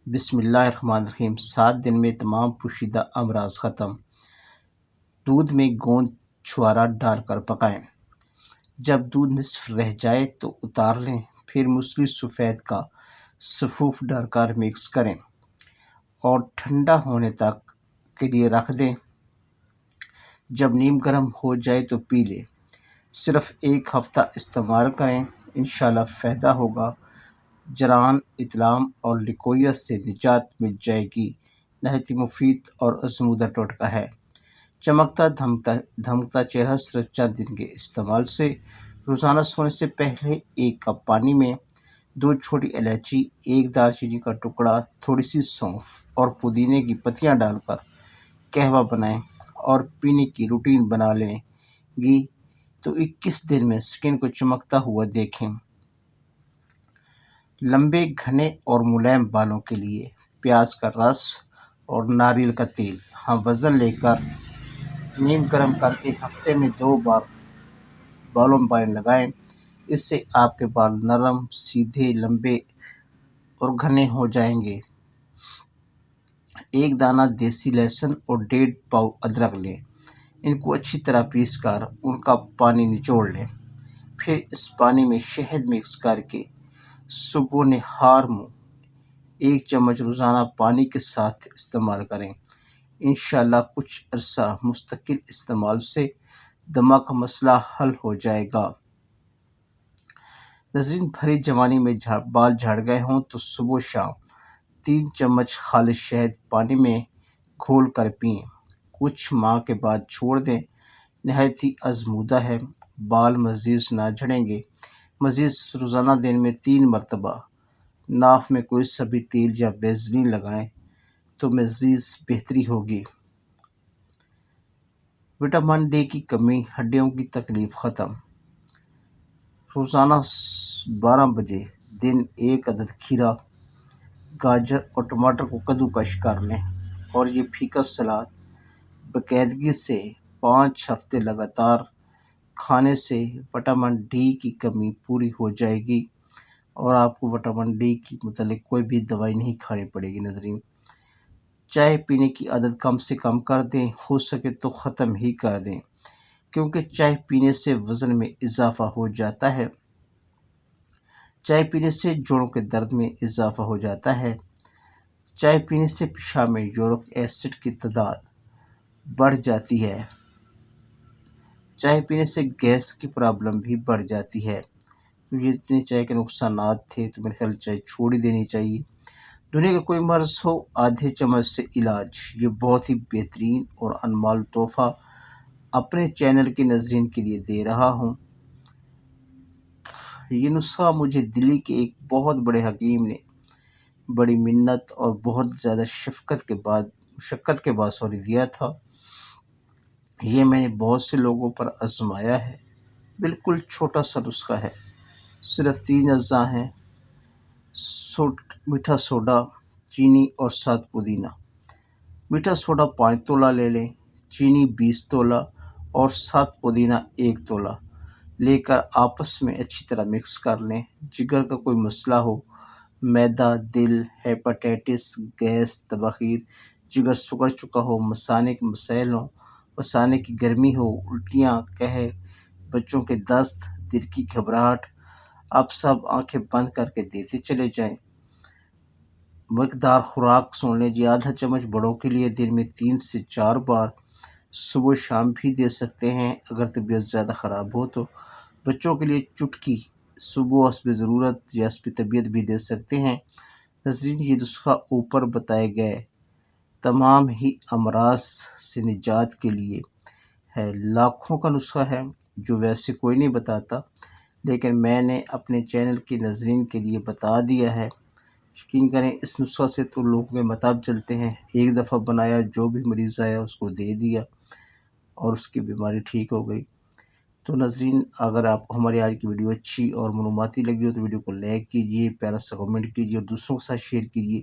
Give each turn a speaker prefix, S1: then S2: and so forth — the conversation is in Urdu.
S1: بسم اللہ الرحمن الرحیم۔ 7 دن میں تمام پوشیدہ امراض ختم۔ دودھ میں گوند چھوارا ڈال کر پکائیں۔ جب دودھ نصف رہ جائے تو اتار لیں، پھر موسلی سفید کا سفوف ڈال کر مکس کریں اور ٹھنڈا ہونے تک کے لیے رکھ دیں۔ جب نیم گرم ہو جائے تو پی لیں۔ صرف 1 ہفتہ استعمال کریں، انشاءاللہ فائدہ ہوگا۔ جران، اتلام اور لیکوریا سے نجات مل جائے گی۔ نہایت مفید اور آزمودہ ٹوٹکا ہے۔ چمکتا دھمکتا چہرہ صرف چند دن کے استعمال سے۔ روزانہ سونے سے پہلے 1 کپ پانی میں 2 چھوٹی الائچی، 1 دار چینی کا ٹکڑا، تھوڑی سی سونف اور پودینے کی پتیاں ڈال کر قہوہ بنائیں اور پینے کی روٹین بنا لیں گی تو 21 دن میں سکن کو چمکتا ہوا دیکھیں۔ لمبے، گھنے اور ملائم بالوں کے لیے پیاز کا رس اور ناریل کا تیل ہم وزن لے کر نیم گرم کر کے ہفتے میں 2 بار بالوں میں لگائیں۔ اس سے آپ کے بال نرم، سیدھے، لمبے اور گھنے ہو جائیں گے۔ 1 دانہ دیسی لہسن اور 1.5 پاؤ ادرک لیں۔ ان کو اچھی طرح پیس کر ان کا پانی نچوڑ لیں۔ پھر اس پانی میں شہد مکس کر کے صبح نہار منہ 1 چمچ روزانہ پانی کے ساتھ استعمال کریں۔ انشاءاللہ کچھ عرصہ مستقل استعمال سے دمہ کا مسئلہ حل ہو جائے گا۔ ناظرین، بھری جوانی میں بال جھڑ گئے ہوں تو صبح و شام 3 چمچ خالص شہد پانی میں گھول کر پئیں۔ کچھ ماہ کے بعد چھوڑ دیں۔ نہایت ہی آزمودہ ہے، بال مزید نہ جھڑیں گے۔ مزید روزانہ دن میں 3 مرتبہ ناف میں کوئی سا بھی تیل یا ویزلین لگائیں تو مزید بہتری ہوگی۔ وٹامن ڈی کی کمی، ہڈیوں کی تکلیف ختم۔ روزانہ 12 بجے دن 1 عدد کھیرا، گاجر اور ٹماٹر کو کدوکش کر لیں اور یہ پھیکا سلاد باقاعدگی سے 5 ہفتے لگاتار کھانے سے وٹامن ڈی کی کمی پوری ہو جائے گی اور آپ کو وٹامن ڈی کی متعلق کوئی بھی دوائی نہیں کھانی پڑے گی۔ ناظرین، چائے پینے کی عادت کم سے کم کر دیں، ہو سکے تو ختم ہی کر دیں، کیونکہ چائے پینے سے وزن میں اضافہ ہو جاتا ہے۔ چائے پینے سے جوڑوں کے درد میں اضافہ ہو جاتا ہے۔ چائے پینے سے پیشاب میں یورک ایسڈ کی تعداد بڑھ جاتی ہے۔ چائے پینے سے گیس کی پرابلم بھی بڑھ جاتی ہے۔ تو یہ اتنے چائے کے نقصانات تھے تو میرے خیال چائے چھوڑ ہی دینی چاہیے۔ دنیا کا کوئی مرض ہو، آدھے چمچ سے علاج، یہ بہت ہی بہترین اور انمول تحفہ اپنے چینل کے ناظرین کے لیے دے رہا ہوں۔ یہ نسخہ مجھے دلی کے ایک بہت بڑے حکیم نے بڑی منت اور بہت زیادہ مشقت کے بعد دیا تھا۔ یہ میں نے بہت سے لوگوں پر آزمایا ہے۔ بالکل چھوٹا سا نسخہ ہے، صرف 3 اجزاء ہیں: میٹھا سوڈا، چینی اور 7 پودینہ۔ میٹھا سوڈا 5 تولہ لے لیں، چینی 20 تولہ اور 7 پودینہ 1 تولہ لے کر آپس میں اچھی طرح مکس کر لیں۔ جگر کا کوئی مسئلہ ہو، معدہ، دل، ہیپاٹائٹس، گیس، تبخیر، جگر سکڑ چکا ہو، مثانے کے مسائل ہوں، مثانے کی گرمی ہو، الٹیاں، قہر، بچوں کے دست، دل کی گھبراہٹ، آپ سب آنکھیں بند کر کے دیتے چلے جائیں۔ مقدار خوراک سن لیجیے: آدھا چمچ بڑوں کے لیے دن میں 3 سے 4 بار، صبح و شام بھی دے سکتے ہیں اگر طبیعت زیادہ خراب ہو تو۔ بچوں کے لیے چٹکی صبح حسب ضرورت یا حسب طبیعت بھی دے سکتے ہیں۔ ناظرین، یہ نسخہ اوپر بتائے گئے تمام ہی امراض سے نجات کے لیے ہے۔ لاکھوں کا نسخہ ہے جو ویسے کوئی نہیں بتاتا، لیکن میں نے اپنے چینل کے ناظرین کے لیے بتا دیا ہے۔ یقین کریں، اس نسخہ سے تو لوگوں کے مطاب چلتے ہیں۔ ایک دفعہ بنایا، جو بھی مریض آیا اس کو دے دیا اور اس کی بیماری ٹھیک ہو گئی۔ تو ناظرین، اگر آپ کو ہماری آج کی ویڈیو اچھی اور معلوماتی لگی ہو تو ویڈیو کو لائک کیجیے، پیارا سا کمنٹ کیجیے اور دوسروں کے ساتھ شیئر کیجیے